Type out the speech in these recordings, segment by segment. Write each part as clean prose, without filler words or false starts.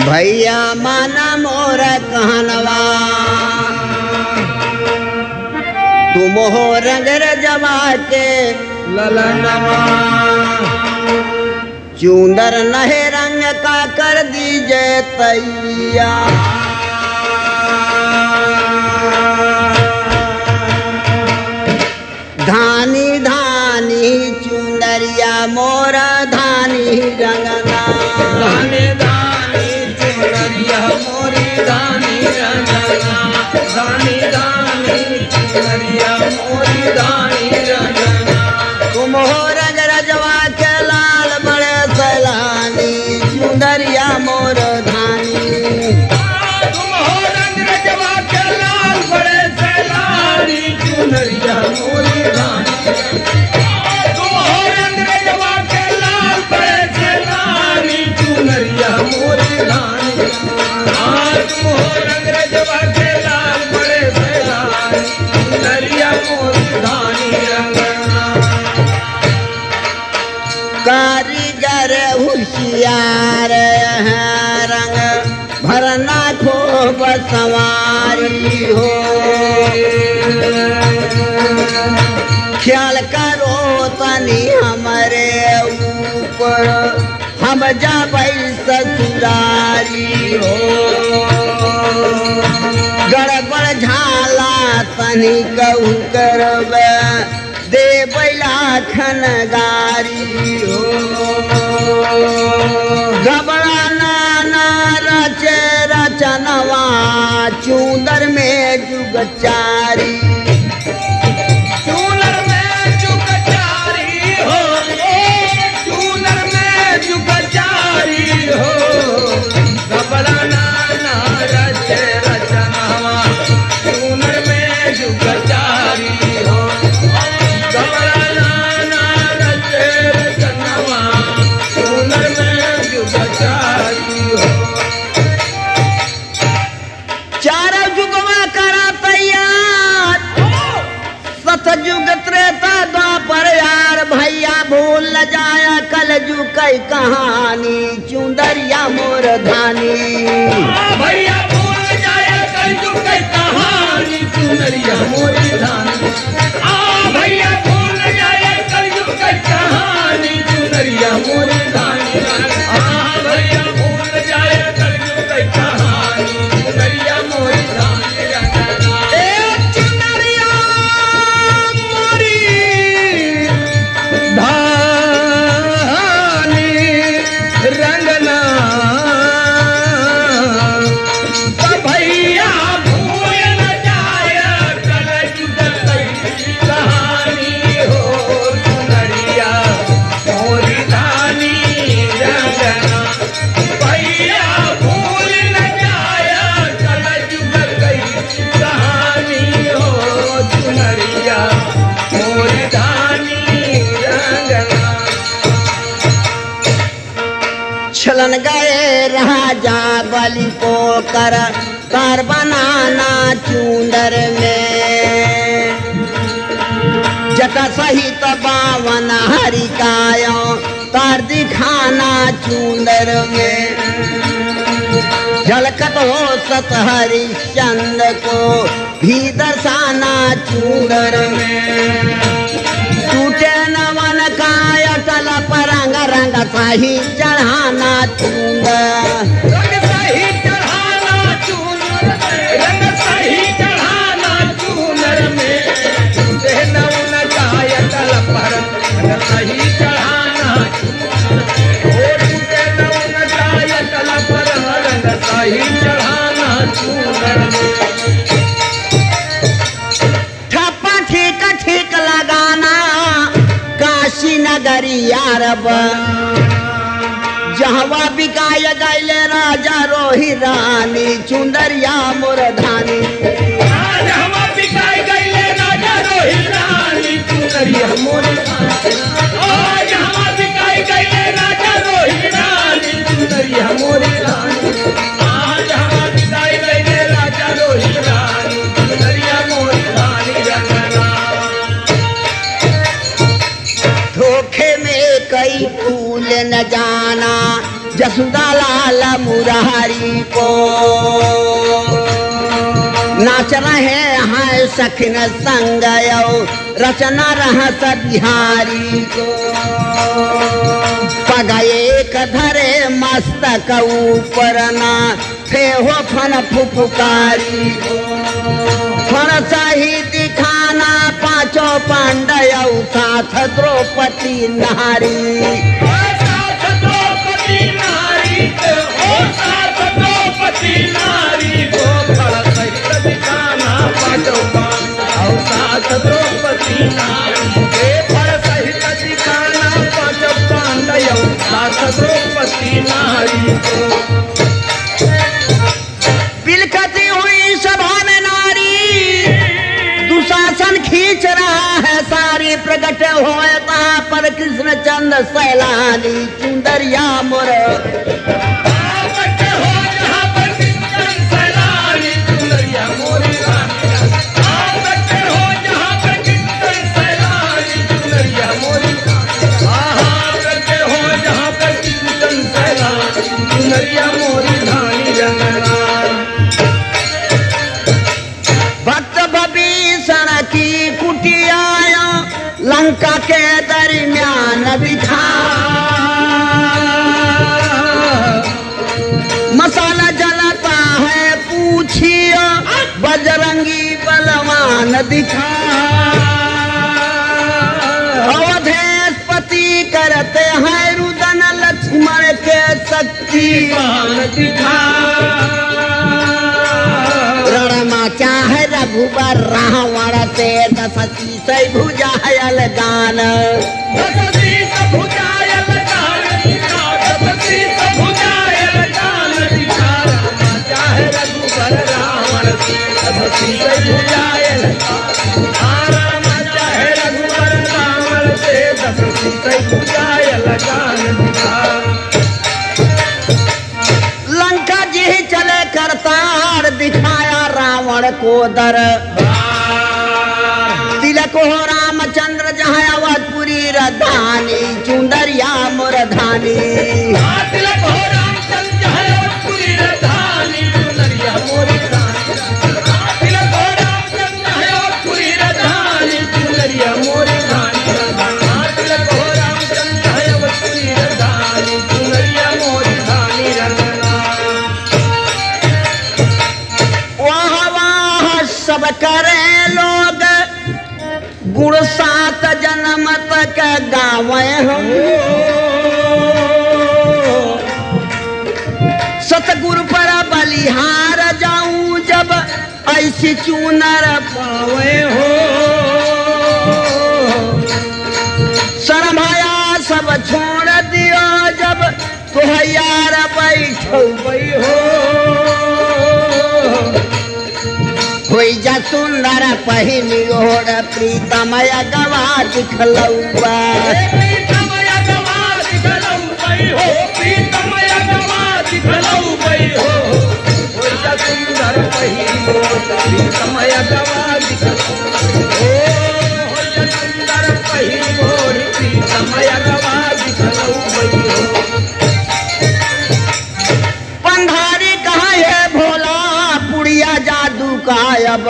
भैया माना मोर कहनवा तुम हो रंग रजवा के ललनवा चूंदर नहे रंग का कर दीजे तैया धानी धानी चुंदरिया मोर धानी रंगना धानी धानी चुनरिया मोरी धानी रंगना धानी धानी चुनरिया मोरी धानी रंगना तुम हो रंग रजवा के लाल बड़े सैलानी चुंदरिया मोर धानी तुम हो रंग रजवा के लाल बड़े सैलानी चुनरिया मोरी धानी तुम हो रंग रजवा के लाल बड़े सैलानी चुनरिया मोरी धानी तुम हो रंग रजवा के लाल बड़े सैलानी चुनरिया मोरी धानी रंगना कारीगर होशियार है रंग भरना खूब सवारी हो ख्याल करो तनी हमारे ऊपर हम जाबै ससुरारी हो गड़बड़ झाला तनी कहू करबे दे बैलाखन गारी हो घबरा नाना रचे रचनवा चूंदर में जुगचारी चूनर में जुगचारी हो चूनर में जुगचारी हो घबरा नाना रचे रचनवा चूनर में जुगचारी हो घबरा नाना रचे रचनवा चूनर में जुगचारी हो चार जुगवा करा तैयार सतयुग त्रेता द्वापर यार भैया भूल न जाया कल जुग कई कहानी चुंदरिया मोर धानी भैया भूल जाए कलयुग की कहानी चुनरिया मोरी धानी भैया भूल जाए कलयुग की कहानी चुनरिया मोरी धानी भैया भूल जाए कलयुग की कहानी चुनरिया मोरी धानी चुनरिया मोरी धानी रंगना भैया भूल न जाए कलयुग की कहानी हो चुनरिया मोरी धानी रंगना भैया भूल न जाए कलयुग की कहानी हो चुनरिया मोरी धानी रंगना छलन गए राजा बलि पोकर कर बनाना चूंदर में जटा सहित बावन हरिकायो तार दिखाना चूंदर में झलकत हो सत हरिश्चंद्र को भी दर्शाना चूंदर में टूटे नवन का अटल परंग रंग सही चढ़ाना चूंदर रंग सही चढ़ाना चूनर रंग सही चढ़ाना चूनर में टूटे नवन काय तल पर रंग सही चढ़ाना टूटे नवन काय तल पर रंग सही चढ़ाना चूनर में ठप्पा ठीक ठीक लगाना काशी नगरी यारब जहवा बिकाय गैले राजा रोही रानी चुंदरिया मोर धानी आज हम बिकाई गईले राजा रोही रानी चुनरिया मोरी धानी आज हम बिकाई गईले राजा रोही रानी चुनरिया मोरी धानी आज हम बिकाई गईले राजा रोही रानी चुनरिया मोरी धानी रंगना धोखे में कई फूल न जाना जसुदा लाल मुरारी को नाच रहे हैं सखिन संग रचना रहस बिहारी को पग एक धरे मस्तक ऊपर ना थे हो फन फुफुकारी को फन सही दिखाना पांचों पांडव साथ द्रौपदी नारी बिलखती हुई सभा में नारी दुशासन खींच रहा है सारी प्रकट होता पर कृष्ण चंद्र सैलानी चुंदरिया मोर भक्त भीषण की कुटिया लंका के दरमियान दिखा मसाला जलता है पूछियो बजरंगी बलवान दिखा अवधेश पति करते हैं रुदन लक्ष्मण के शक्तिमान दिखा रणमा चाहे रघुबर रावण से दशसी से भुजायल गान चाहे रघुबर रावण से दशसी भुजायल गान लंका जी चले करतार दिखाया रावण को दर तिलक हो रामचंद्र जहाँ अवधपुरी रधानी चुंदरिया मोरधानी तिलक हो रामचंद्र जहाँ अवधपुरी रधानी चुंदरिया मोरधानी तिलक हो रामचंद्र जहाँ अवधपुरी रधानी चुंदरिया मोरधानी तिलक हो रामचंद्र जहाँ अवधपुरी रधानी चुंदरिया मोरधानी सब करे लोग गुण सात जन्म तक गावे हम सतगुरु पर बलिहार जाऊं जब ऐसी चूनर पावे हो शर्माया सब छोड़ दियो जब तो यार बैठो हो कोई जा सुंदर पहिनी ओढ़ प्रीतमय गवा दिखलौबा प्रीतमय गवा दिखलौबई हो प्रीतमय गवा दिखलौबई हो कोई जा सुंदर पहिनी ओढ़ प्रीतमय गवा दिखलौबई हो कोई जा सुंदर पहिनी ओढ़ प्रीतमय गवा दिखलौबई हो पंधारी कहाँ है भोला पुड़िया जादू कायब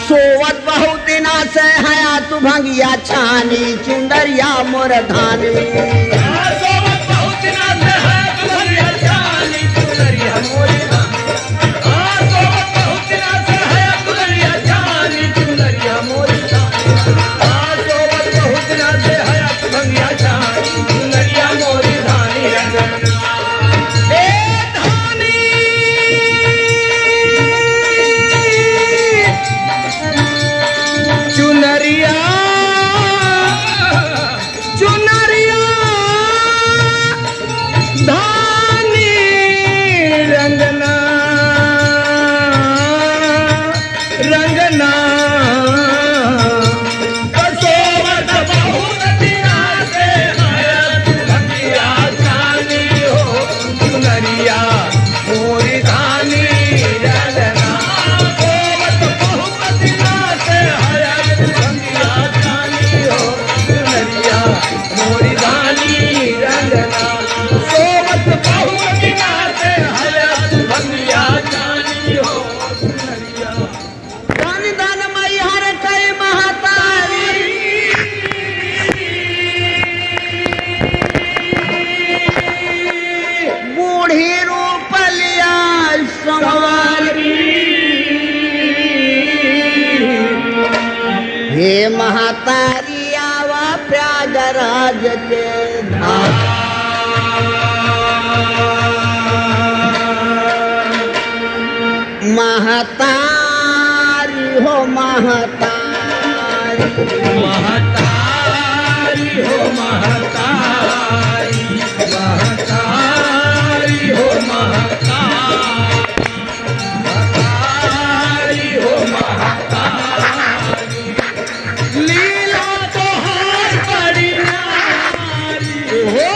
सोवत बहुत दिना से हया तू भंगिया छानी चुंदरिया मोर धानी सोवत बहुत दिना से है तू भंगिया छानी चुंदरिया मोर धानी सोवत बहुत दिना से है तू भंगिया छानी चुंदरिया मोर धानी सोवत बहुत दिना से है तू भंगिया छानी चुंदरिया मोर धानी चुनरिया चुनरिया महतारी आवा प्रयागराज के महतारी हो महतारी महतारी हो महतारी महतारी हो महतारी हो महतारी लीला तोहार बड़ी न्यारी हो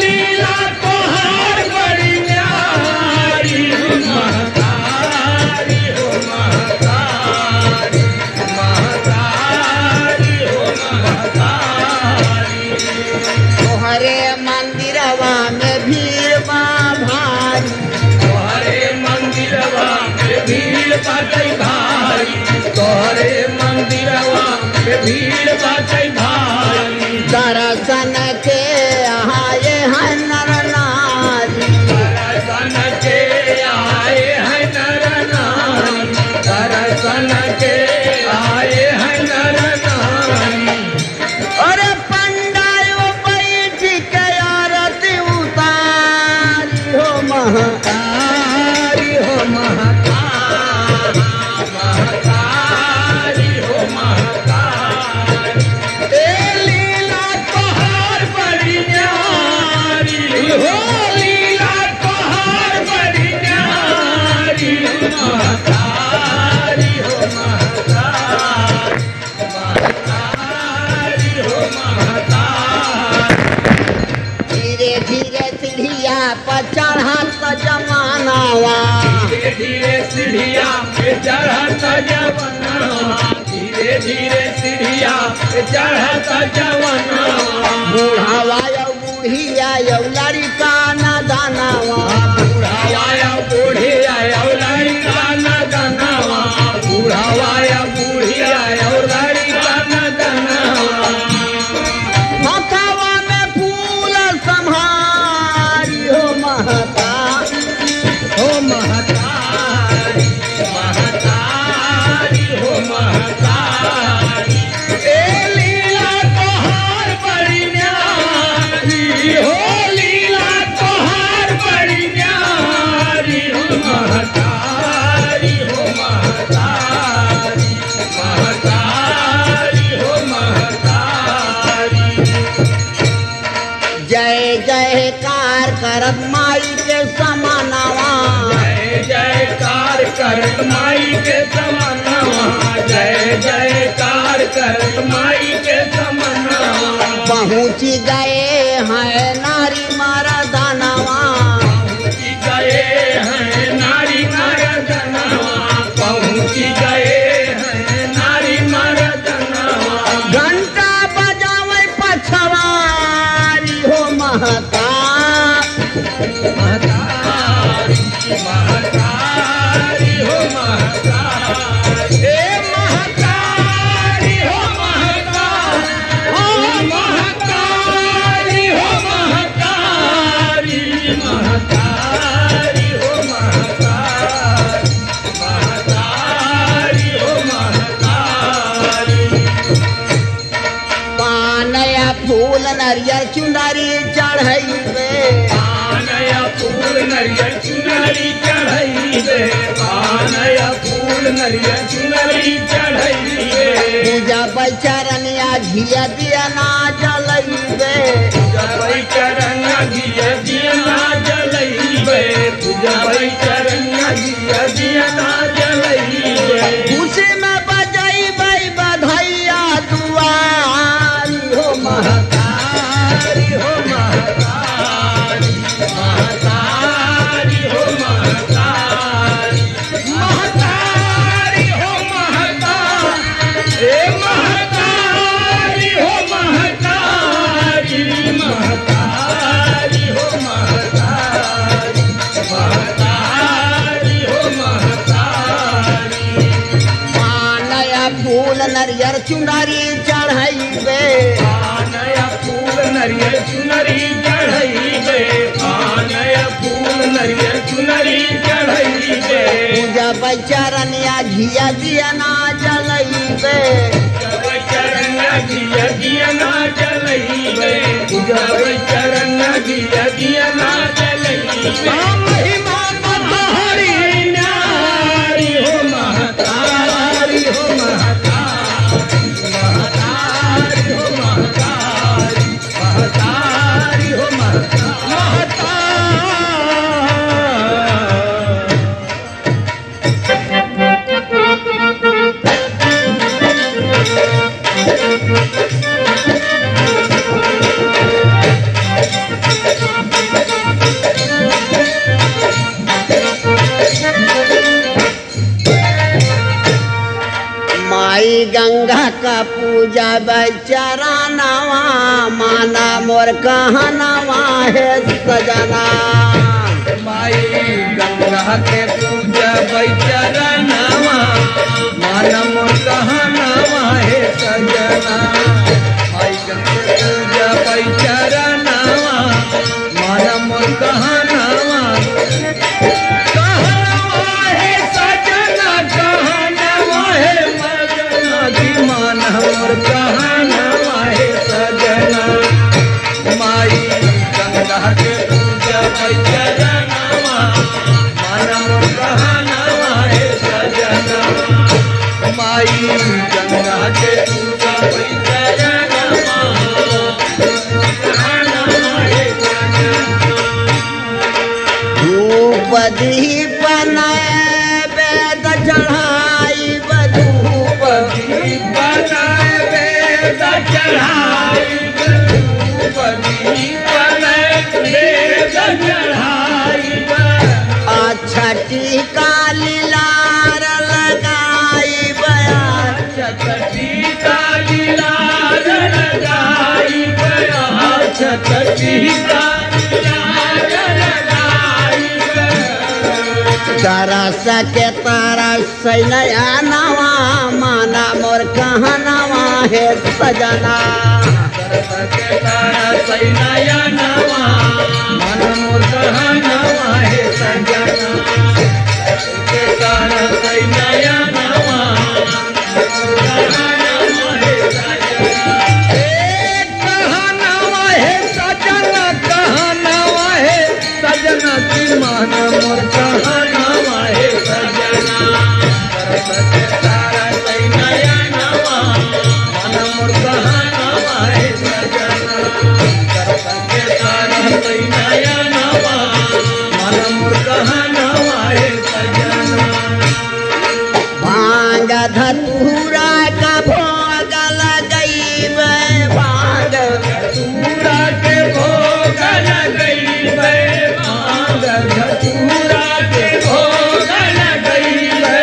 लीला तोहार बड़ी न्यारी महतारी हो महतारी महतारी हो महतारी तोहरे मंदिरवा में भीड़ बा भारी तोहरे मंदिरवा में भीड़ बाटै भारी तोहरे मंदिरवा में भीड़ बाटै भारी दर्शन के आए हैं नर नारी दर्शन के आए हैं नर नारी दर्शन के आए हैं नर नारी अरे पंडायो बैठ के आरती उतारी हो महतारी हो महतारी महतारी हो महतारी ए लीला तोहार बड़ी न्यारी हो लीला तोहार बड़ी न्यारी महतारी हो महतारी महतारी हो महतारी धीरे धीरे सीढ़िया पर चढ़त जमानावा धीरे धीरे सीढ़िया पे चढ़त जवनवा धीरे धीरे सीढ़िया पे चढ़त जवनवा बूढ़ावा यो बूढ़िया यो लड़का न दानावा बूढ़ावाया बूढ़ी आया लड़का न दनवा बूढ़ावाया बूढ़ी आया लड़का न दनवा हथवा में फूल संभारी हो महता हो महतारी महतारी हो महतारी ए लीला तोहार बड़ी न्यारी हो लीला तोहार बड़ी न्यारी हो महतारी हो महतारी महतारी हो महतारी जय जयकार करत माई के समानावा जय जयकार करत माई के समनवा जय जयकार करत माई के समनवा पहुँच गए हैं नारी मारा दानावा पहुँच गए हैं नारी मर्दनवा पहुँच गए हैं नारी मर्दनवा घंटा बजावे पछवारी हो महता महतारी महतारी हो महतारी ए महतारी हो महतारी हो महतारी हो महतारी महतारी हो महतारी महतारी हो महतारी पानया फूल नरियर चुंदरी चढ़ैबे पानया फूल नरियर चुनरी चढ़ैबे पानया फूल नरियर चुनरी चढ़ैबे पूजा बैचरनिया घिया दिया ना जलैबे जबै चरनिया घिया दिया ना जलैबे जबै चरनिया घिया दिया ना जलैबे खुशी में बजैबै बधैया दुआरी हो महतारी महतारी हो महतारी महतारी हो महतारी महतारी हो महतारी ए महतारी हो महतारी महतारी हो महतारी महतारी हो महतारी पानया फूल नरियर चुंदरी चढ़ैबे पानया फूल नरियर चुनरी चढ़ैबे पानया फूल नरियर चुनरी चढ़ैबे पूजा बैचरनिया घिया दिया ना जलैबे जबै चरनिया गिया गिया ना जलइबे पूजबै चरण गिया गिया ना जलइबे महिमा महतारी न्यारी हो महतारी हो महतारी महतारी हो महतारी महतारी हो महतारी। माई गंगा का पूजा चरनवा माना मोर कहनवा है सजना। माई गंगा के पूजा चरनवा माना मोर कहनवा है सजना। माई गंगा के पूजा चरनवा माना मोर कहनवा कहनवा है सजना कहनवा है मान मोर कहनवा है सजना। माई गंगा के पूजा चरनवा मान मोर कहनवा है सजना। माई गंगा के पूजा चरनवा कहनवा है सजना। धूप दीप वेद चढ़ाई धूप बनाए वेद चढ़ाई धूप दीप वेद चढ़ाई छठी काली लार लगाई बया छठी काली लार लगाई बया छठी काली लार लगाई तरस के तरस नया नवा माना मोर कहनवा है सजना। तरस के तरस नया नवा माना मोर कहनवा है सजना। के तरस नया नवा कहनवा है सजना। कहनवा है सजना कहनवा है सजना की माना मोर कहनवा है सजना। तरस के तरस नया नवा माना मोर कहनवा है सजना। तरस के तरस नया नवा माना मोर कहनवा है सजना। भांग धतूरा का भोग लगइबे भांग धतूरा के भोग लगइबे भांग धतूरा के भोग लगइबे।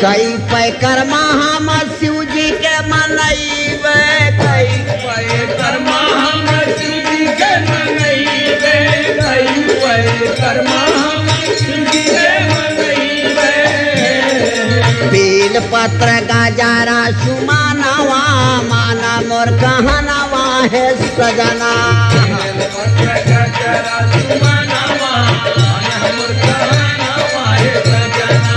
कई पैकर्मा हम शिव जी के मनइबे कई कर्मा हम शिव जी के मनइबे कई कर्मा हम शिव जी के मनइबे। बेल पत्र गजारा सुमानवा माना मोर कहनवा है सजना। पत्र गजरा सुमनवा माना मोर कहनवा है सजना।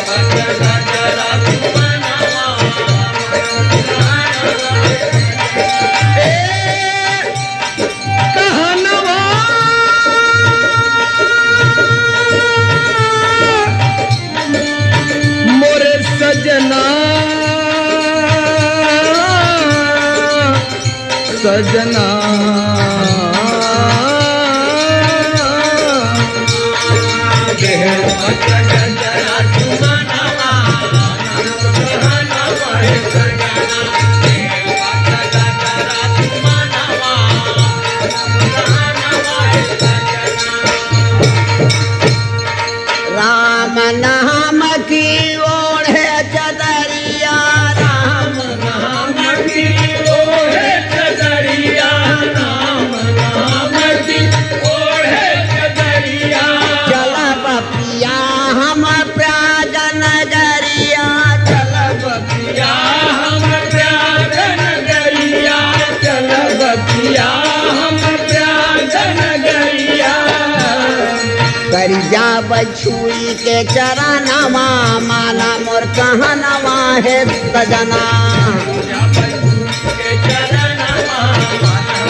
पत्र गजरा सुमनवा कहनवा मोरे सजना सजना। पत्र गजरा सुमनवा कहनवा है सजना। पत्र गजरा सुमनवा कहनवा है सजना। राम नाम की ओढ़े चदरिया राम नाम की ओढ़े चदरिया राम नाम की ओढ़े चदरिया। चल बपिया हम प्राजन बछुई के चरणवा माना मोर कहनवा है सजना के चरणवा माना